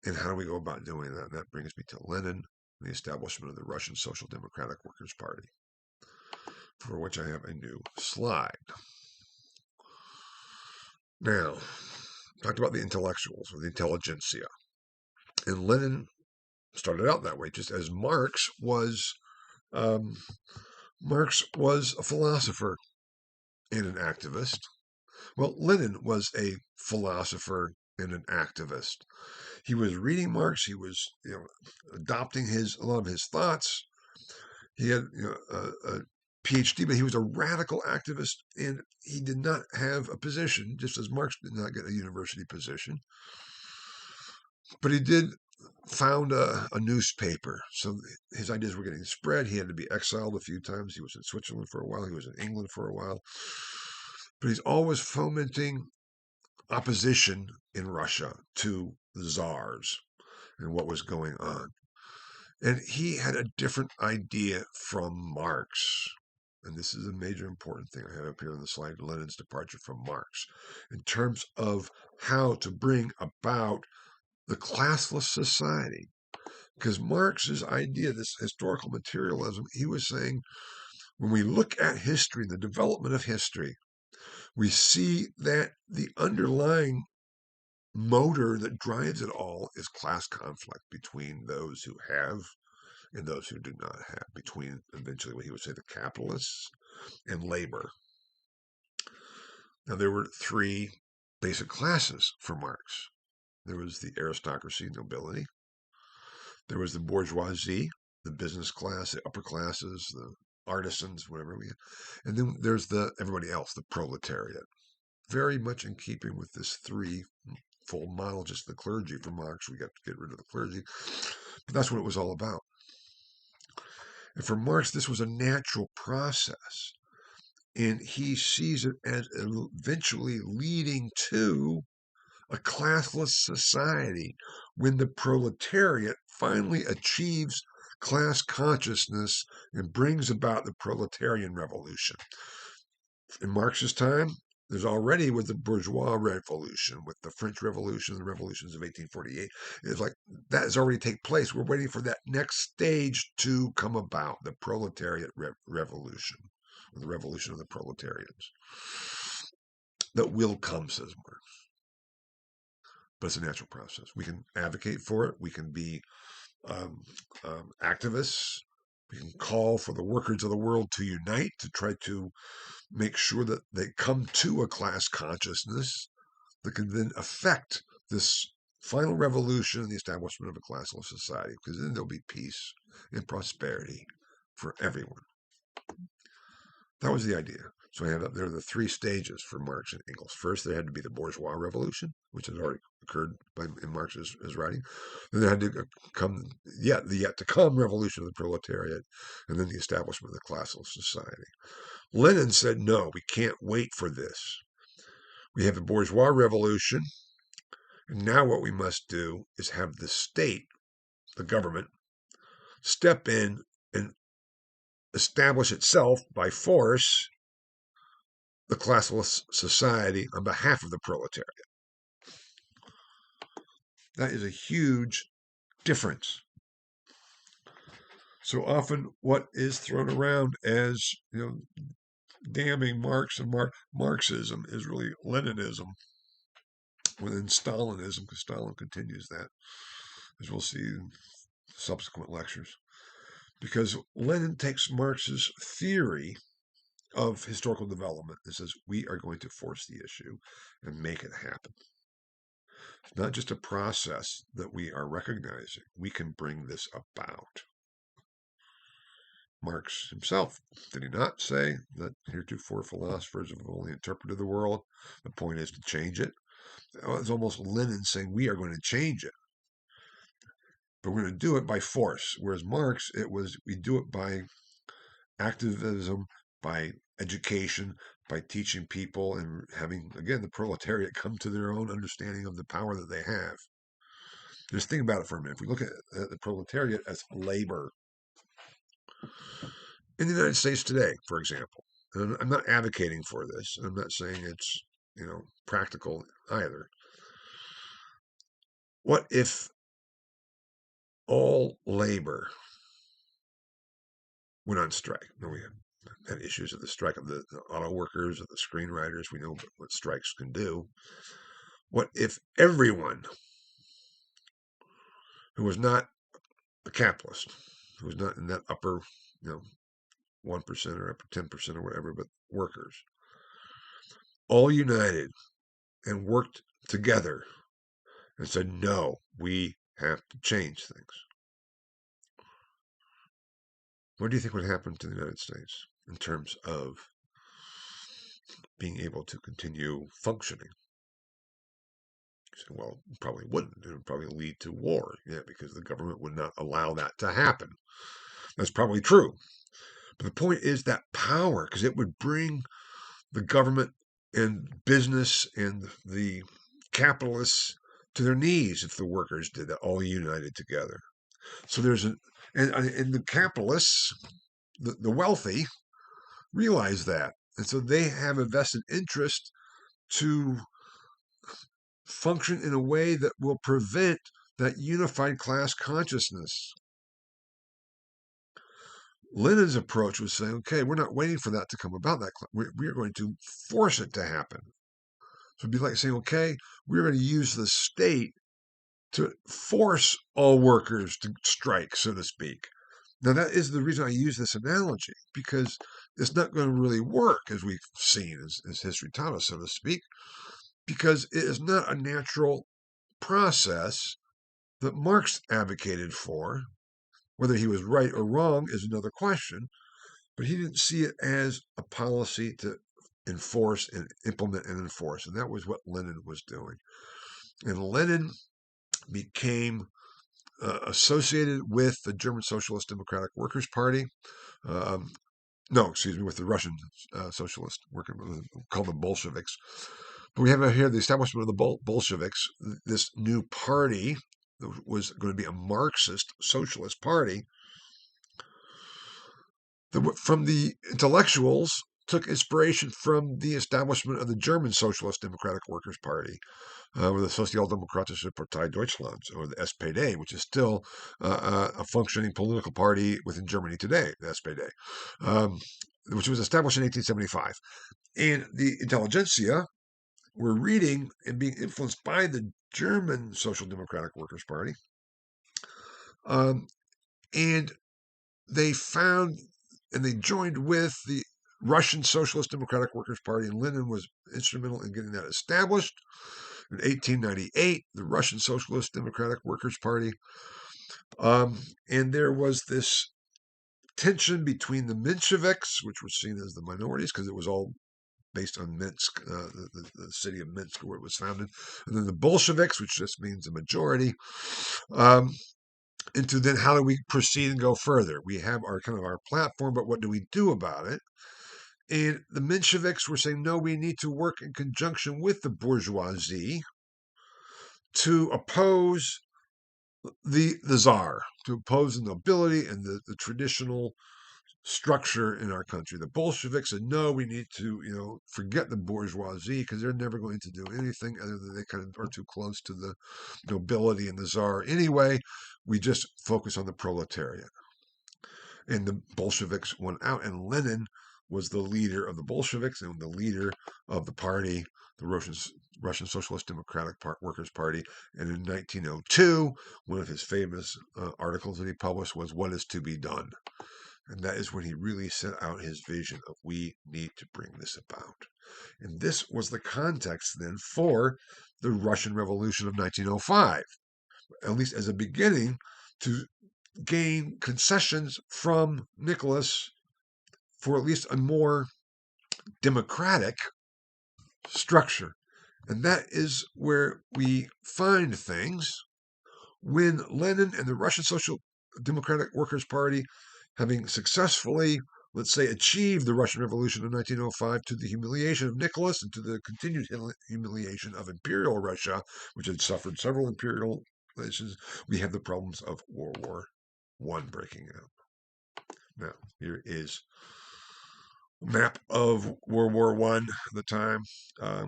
And how do we go about doing that? And that brings me to Lenin and the establishment of the Russian Social Democratic Workers' Party, for which I have a new slide. Now, talked about the intellectuals or the intelligentsia. And Lenin started out that way, just as Marx was a philosopher and an activist. Well, Lenin was a philosopher and an activist. He was reading Marx. He was, adopting a lot of his thoughts. He had, a PhD, but he was a radical activist, and he did not have a position, just as Marx did not get a university position. But he did found a newspaper. So his ideas were getting spread. He had to be exiled a few times. He was in Switzerland for a while. He was in England for a while. But he's always fomenting opposition in Russia to the czars and what was going on. And he had a different idea from Marx. And this is a major important thing I have up here on the slide, Lenin's departure from Marx, in terms of how to bring about the classless society. Because Marx's idea, this historical materialism, he was saying, when we look at history, the development of history, we see that the underlying motor that drives it all is class conflict between those who have and those who do not have, between eventually what he would say the capitalists and labor. Now, there were three basic classes for Marx. There was the aristocracy, nobility. There was the bourgeoisie, the business class, the upper classes, the artisans, whatever we have. And then there's everybody else, the proletariat. Very much in keeping with this threefold model, just the clergy for Marx. We got to get rid of the clergy. But that's what it was all about. And for Marx, this was a natural process. And he sees it as eventually leading to a classless society when the proletariat finally achieves class consciousness and brings about the proletarian revolution. In Marx's time, there's already with the bourgeois revolution, with the French Revolution, the revolutions of 1848. It's like that has already taken place. We're waiting for that next stage to come about, the proletariat revolution, or the revolution of the proletarians. That will come, says Marx. But it's a natural process. We can advocate for it. We can be activists. We can call for the workers of the world to unite to try to make sure that they come to a class consciousness that can then affect this final revolution and the establishment of a classless society, because then there'll be peace and prosperity for everyone. That was the idea. So I have up there the three stages for Marx and Engels. First, there had to be the bourgeois revolution, which had already occurred in Marx's writing. Then there had to come the yet to come revolution of the proletariat, and then the establishment of the classless society. Lenin said, no, we can't wait for this. We have the bourgeois revolution, and now what we must do is have the state, the government, step in and establish itself by force the classless society on behalf of the proletariat. That is a huge difference. So often what is thrown around as, damning Marx and Marxism is really Leninism within Stalinism, because Stalin continues that, as we'll see in subsequent lectures. Because Lenin takes Marx's theory of historical development and says, we are going to force the issue and make it happen. It's not just a process that we are recognizing. We can bring this about. Marx himself, did he not say that heretofore philosophers have only interpreted the world? The point is to change it. It's almost Lenin saying we are going to change it. But we're going to do it by force. Whereas Marx, we do it by activism, by education, by teaching people and having, again, the proletariat come to their own understanding of the power that they have. Just think about it for a minute. If we look at the proletariat as labor, in the United States today, for example, and I'm not advocating for this. I'm not saying it's, practical either. What if all labor went on strike? No, we had issues of the strike of the auto workers, of the screenwriters. We know what strikes can do. What if everyone who was not a capitalist, who was not in that upper, 1% or upper 10% or whatever, but workers, all united and worked together and said, no, we have to change things? What do you think would happen to the United States in terms of being able to continue functioning? You say, well, probably wouldn't. It would probably lead to war. Yeah, because the government would not allow that to happen. That's probably true. But the point is that power, because it would bring the government and business and the capitalists to their knees if the workers did that, all united together. So and the capitalists, the wealthy, realize that. And so they have a vested interest to function in a way that will prevent that unified class consciousness. Lenin's approach was saying, okay, we're not waiting for that to come about. We are going to force it to happen. So it'd be like saying, okay, we're going to use the state to force all workers to strike, so to speak. Now, that is the reason I use this analogy, because it's not going to really work, as we've seen, as history taught us, so to speak, because it is not a natural process that Marx advocated for. Whether he was right or wrong is another question, but he didn't see it as a policy to enforce and implement and enforce. And that was what Lenin was doing. And Lenin became associated with the German Socialist Democratic Workers' Party. No, excuse me, with the Russian Socialist Worker, called the Bolsheviks. But we have here the establishment of the Bolsheviks, this new party that was going to be a Marxist socialist party. From the intellectuals, took inspiration from the establishment of the German Socialist Democratic Workers' Party, or the Sozialdemokratische Partei Deutschlands, or the SPD, which is still a functioning political party within Germany today, the SPD, which was established in 1875. And the intelligentsia were reading and being influenced by the German Social Democratic Workers' Party. And they found and they joined with the Russian Socialist Democratic Workers' Party, and Lenin was instrumental in getting that established. In 1898, the Russian Socialist Democratic Workers' Party. And there was this tension between the Mensheviks, which was seen as the minorities because it was all based on Minsk, the city of Minsk where it was founded, and then the Bolsheviks, which just means a majority. Into then how do we proceed and go further? We have our kind of our platform, but what do we do about it? And the Mensheviks were saying, no, we need to work in conjunction with the bourgeoisie to oppose the czar, to oppose the nobility and the traditional structure in our country. The Bolsheviks said, no, we need to, forget the bourgeoisie because they're never going to do anything other than they kind of are too close to the nobility and the czar anyway. We just focus on the proletariat. And the Bolsheviks went out, and Lenin was the leader of the Bolsheviks and the leader of the party, the Russian Socialist Democratic Workers' Party. And in 1902, one of his famous articles that he published was "What is to be done?" And that is when he really set out his vision of we need to bring this about. And this was the context then for the Russian Revolution of 1905, at least as a beginning to gain concessions from Nicholas for at least a more democratic structure. And that is where we find things when Lenin and the Russian Social Democratic Workers' Party, having successfully, let's say, achieved the Russian Revolution of 1905 to the humiliation of Nicholas and to the continued humiliation of Imperial Russia, which had suffered several imperial nations, we have the problems of World War I breaking out. Now, here is a map of World War I at the time.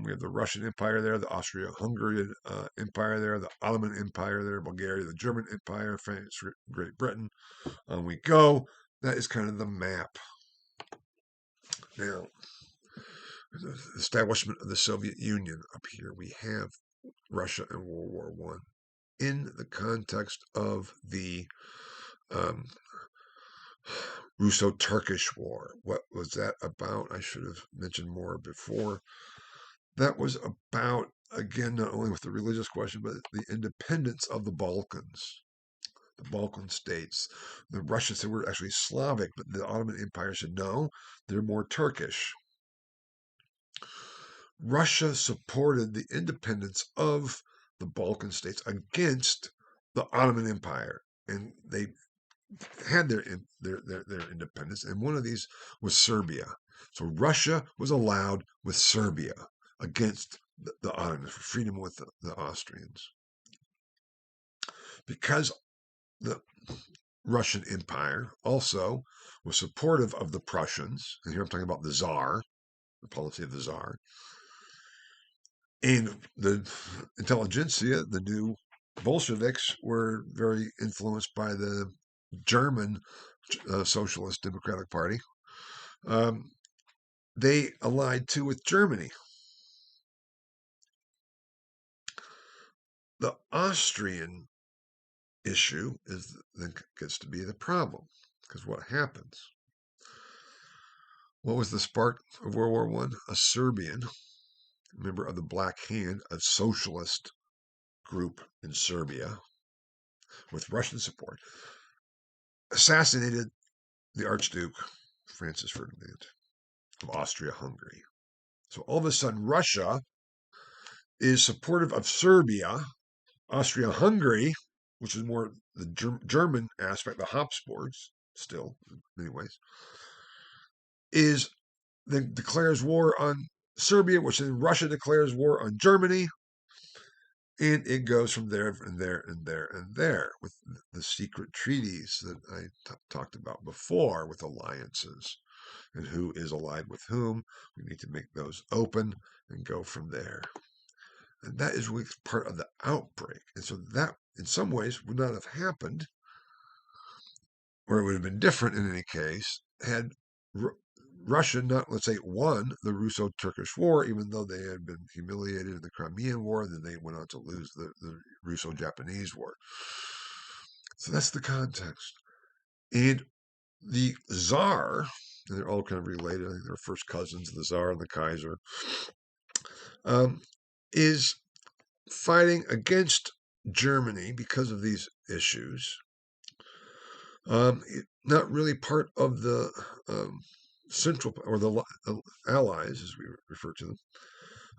We have the Russian Empire there, the Austria-Hungarian Empire there, the Ottoman Empire there, Bulgaria, the German Empire, France, Great Britain. On we go. That is kind of the map. Now, the establishment of the Soviet Union up here. We have Russia and World War I in the context of the Russo-Turkish War. What was that about? I should have mentioned more before. That was about, again, not only with the religious question, but the independence of the Balkans. The Balkan states. The Russians said we're actually Slavic, but the Ottoman Empire said no, they're more Turkish. Russia supported the independence of the Balkan states against the Ottoman Empire, and they had their independence, and one of these was Serbia. So Russia was allowed with Serbia against the Ottomans for freedom with the Austrians. Because the Russian Empire also was supportive of the Prussians, and here I'm talking about the Tsar, the policy of the Tsar, and the intelligentsia, the new Bolsheviks, were very influenced by the German Socialist Democratic Party. They allied too with Germany. The Austrian issue then gets to be the problem, because what happens? What was the spark of World War I? A Serbian, member of the Black Hand, a socialist group in Serbia, with Russian support, assassinated the Archduke Francis Ferdinand of Austria-Hungary. So all of a sudden, Russia is supportive of Serbia. Austria-Hungary, which is more the German aspect, the Habsburgs, still, in many ways, then declares war on Serbia, which then Russia declares war on Germany, and it goes from there and there and there and there with the secret treaties that I talked about before with alliances and who is allied with whom. We need to make those open and go from there. And that is really part of the outbreak. And so that, in some ways, would not have happened, or it would have been different in any case, had Russia not, let's say, won the Russo-Turkish War, even though they had been humiliated in the Crimean War, then they went on to lose the Russo-Japanese War. So that's the context. And the Tsar, and they're all kind of related, I think they're first cousins, the Tsar and the Kaiser, is fighting against Germany because of these issues. Not really part of the Central, or the Allies, as we refer to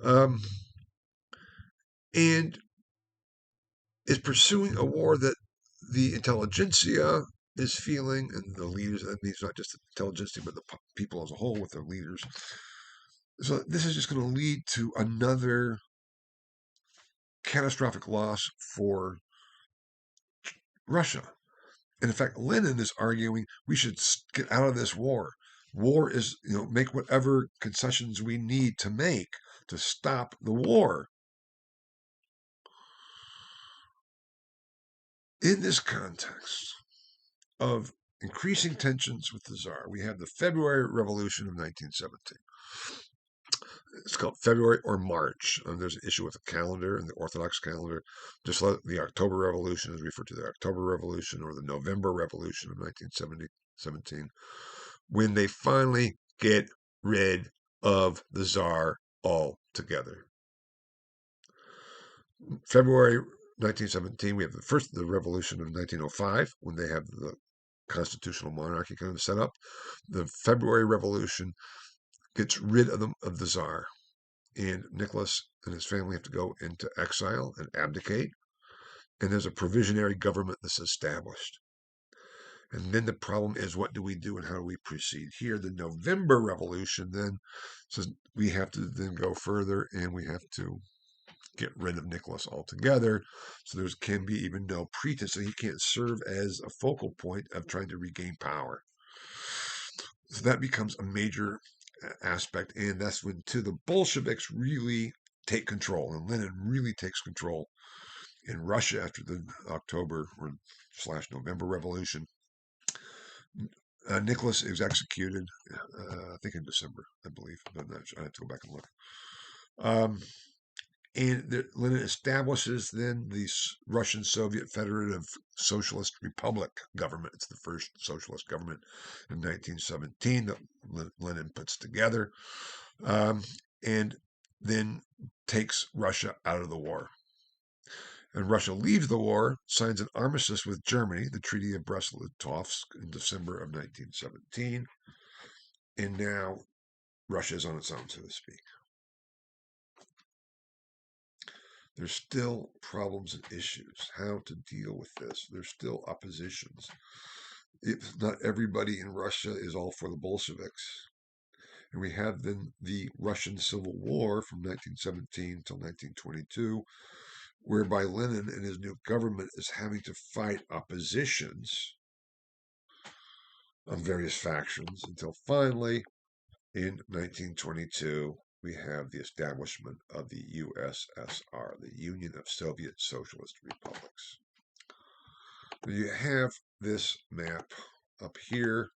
them, and is pursuing a war that the intelligentsia is feeling, and the leaders, that means not just the intelligentsia, but the people as a whole with their leaders. So this is just going to lead to another catastrophic loss for Russia. And in fact, Lenin is arguing we should get out of this war. War is, make whatever concessions we need to make to stop the war. In this context of increasing tensions with the Tsar, we have the February Revolution of 1917. It's called February or March. There's an issue with the calendar and the Orthodox calendar. Just like the October Revolution is referred to the October Revolution or the November Revolution of 1917, when they finally get rid of the Tsar altogether. February 1917, we have the revolution of 1905, when they have the constitutional monarchy kind of set up. The February Revolution gets rid of the Tsar, and Nicholas and his family have to go into exile and abdicate, and there's a provisionary government that's established. And then the problem is, what do we do and how do we proceed? Here, the November Revolution then says we have to then go further, and we have to get rid of Nicholas altogether. So there can be even no pretense. So he can't serve as a focal point of trying to regain power. So that becomes a major aspect, and that's when the Bolsheviks really take control, and Lenin really takes control in Russia after the October or / November Revolution. Nicholas is executed, I think in December, I believe. I'm not sure. I have to go back and look. And Lenin establishes then the Russian Soviet Federative Socialist Republic government. It's the first socialist government in 1917 that Lenin puts together, and then takes Russia out of the war. And Russia leaves the war, signs an armistice with Germany, the Treaty of Brest-Litovsk, in December of 1917. And now Russia is on its own, so to speak. There's still problems and issues, how to deal with this. There's still oppositions. If not everybody in Russia is all for the Bolsheviks. And we have then the Russian Civil War from 1917 till 1922, whereby Lenin and his new government is having to fight oppositions of various factions until finally, in 1922, we have the establishment of the USSR, the Union of Soviet Socialist Republics. Now you have this map up here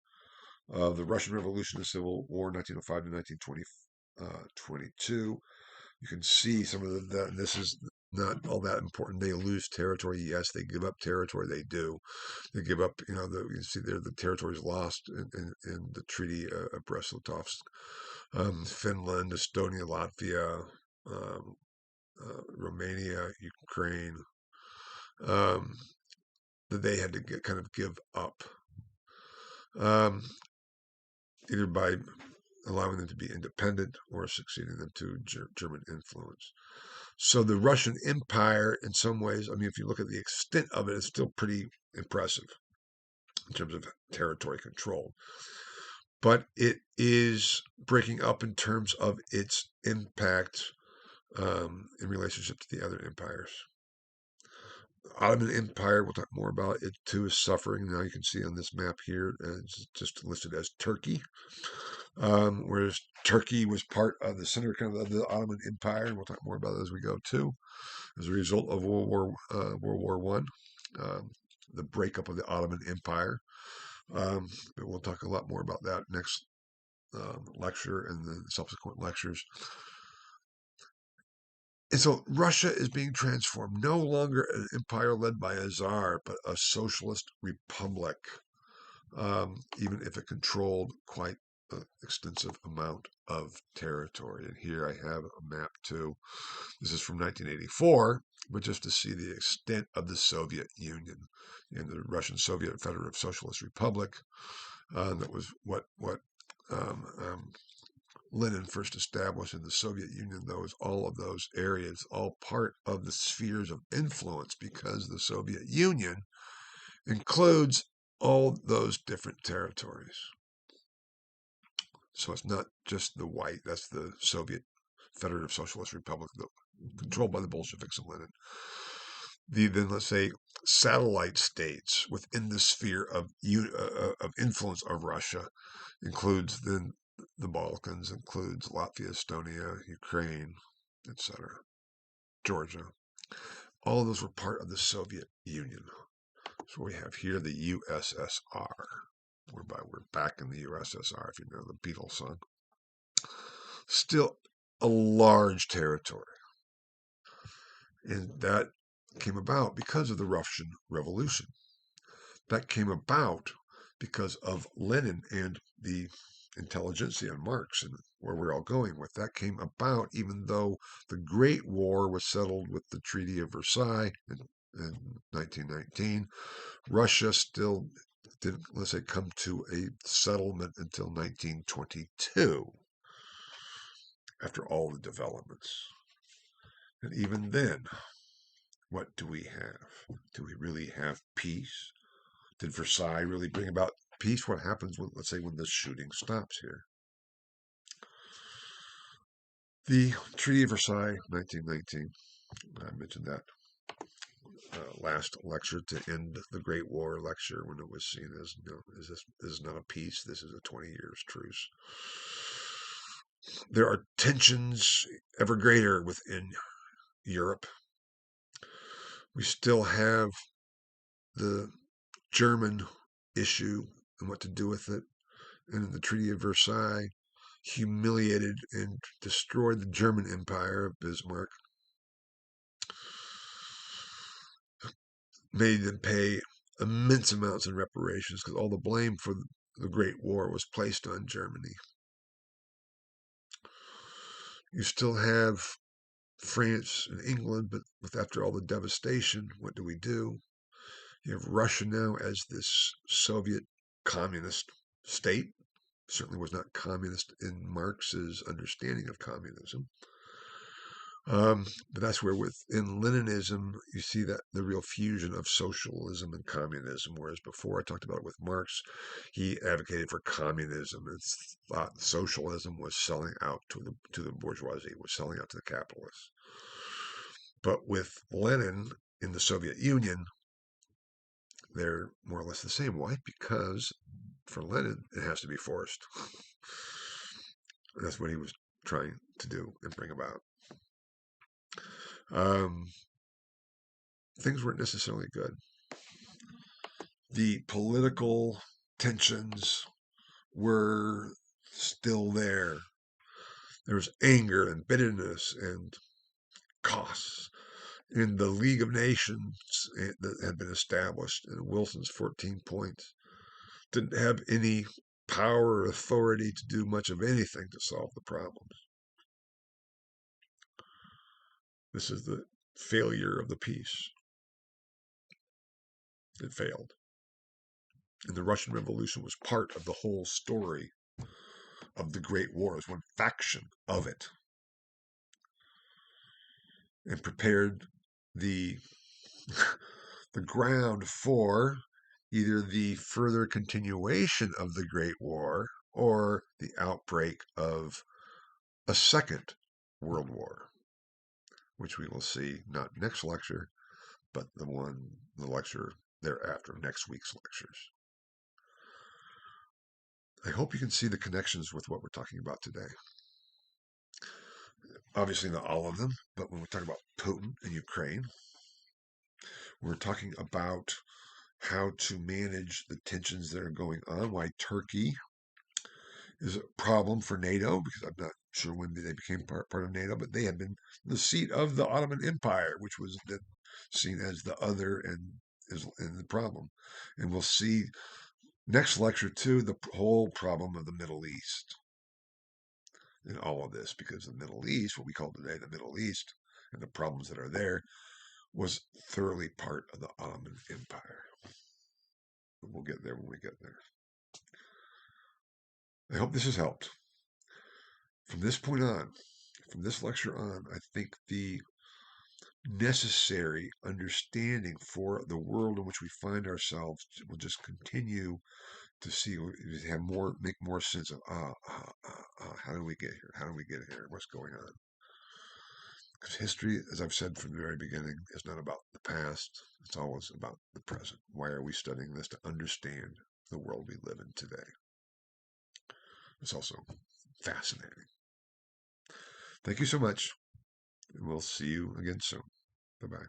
of the Russian Revolution and Civil War, 1905 to 1922. You can see some of and this is not all that important. They lose territory. Yes, they give up territory. They do. They give up, you see there the territories lost in the Treaty of Brest-Litovsk. Finland, Estonia, Latvia, Romania, Ukraine, that they had to kind of give up, either by allowing them to be independent or succeeding them to German influence. So the Russian Empire, in some ways, I mean, if you look at the extent of it, it's still pretty impressive in terms of territory control. But it is breaking up in terms of its impact in relationship to the other empires. Ottoman Empire, we'll talk more about it too, is suffering. Now you can see on this map here, it's just listed as Turkey. Whereas Turkey was part of the center kind of the Ottoman Empire, and we'll talk more about it as we go too. As a result of World War I, the breakup of the Ottoman Empire. We'll talk a lot more about that next lecture and the subsequent lectures. And so Russia is being transformed, no longer an empire led by a czar, but a socialist republic, even if it controlled quite an extensive amount of territory. And here I have a map too. This is from 1984, but just to see the extent of the Soviet Union and the Russian Soviet Federative Socialist Republic. That was what Lenin first established in the Soviet Union. All of those areas, all part of the spheres of influence, because the Soviet Union includes all those different territories. So it's not just the white, that's the Soviet Federative Socialist Republic, controlled by the Bolsheviks and Lenin. Then let's say satellite states within the sphere of influence of Russia includes then the Balkans, includes Latvia, Estonia, Ukraine, etc., Georgia. All of those were part of the Soviet Union. So we have here the USSR, whereby we're back in the USSR, if you know the Beatles song. Still a large territory. And that came about because of the Russian Revolution. That came about because of Lenin and the intelligentsia and Marx, and where we're all going with that came about, even though the Great War was settled with the Treaty of Versailles in 1919. Russia still didn't, let's say, come to a settlement until 1922, after all the developments. And even then, what do we have? Do we really have peace? Did Versailles really bring about peace? What happens when, let's say, when the shooting stops here? The Treaty of Versailles, 1919, I mentioned that. last lecture to end the Great War lecture when it was seen as, this is not a peace, this is a 20 years truce. There are tensions ever greater within Europe. We still have the German issue and what to do with it. And the Treaty of Versailles humiliated and destroyed the German Empire of Bismarck, made them pay immense amounts in reparations because all the blame for the Great War was placed on Germany. You still have France and England, but after all the devastation, what do we do? You have Russia now as this Soviet communist state. Certainly was not communist in Marx's understanding of communism. But that's where within Leninism, you see that the real fusion of socialism and communism. Whereas before I talked about it with Marx, he advocated for communism and thought socialism was selling out to the bourgeoisie, was selling out to the capitalists. But with Lenin in the Soviet Union, they're more or less the same. Why? Because for Lenin, it has to be forced. That's what he was trying to do and bring about. Things weren't necessarily good. The political tensions were still there. There was anger and bitterness and costs. In the League of Nations that had been established, and Wilson's 14 points didn't have any power or authority to do much of anything to solve the problems. This is the failure of the peace. It failed. And the Russian Revolution was part of the whole story of the Great War, as one faction of it, and prepared the the ground for either the further continuation of the Great War or the outbreak of a second World War, which we will see not next lecture, but the lecture thereafter, next week's lectures. I hope you can see the connections with what we're talking about today. Obviously, not all of them, but when we talk about Putin and Ukraine, we're talking about how to manage the tensions that are going on, why Turkey is a problem for NATO, because I'm not sure when they became part of NATO, but they had been the seat of the Ottoman Empire, which was then seen as the other and the problem. And we'll see next lecture too the whole problem of the Middle East in all of this, because the Middle East, what we call today the Middle East, and the problems that are there, was thoroughly part of the Ottoman Empire. But we'll get there when we get there. I hope this has helped. From this point on, from this lecture on, I think the necessary understanding for the world in which we find ourselves will just continue to see, have more, make more sense of, how do we get here? How do we get here? What's going on? Because history, as I've said from the very beginning, is not about the past. It's always about the present. Why are we studying this? To understand the world we live in today. It's also fascinating. Thank you so much, and we'll see you again soon. Bye-bye.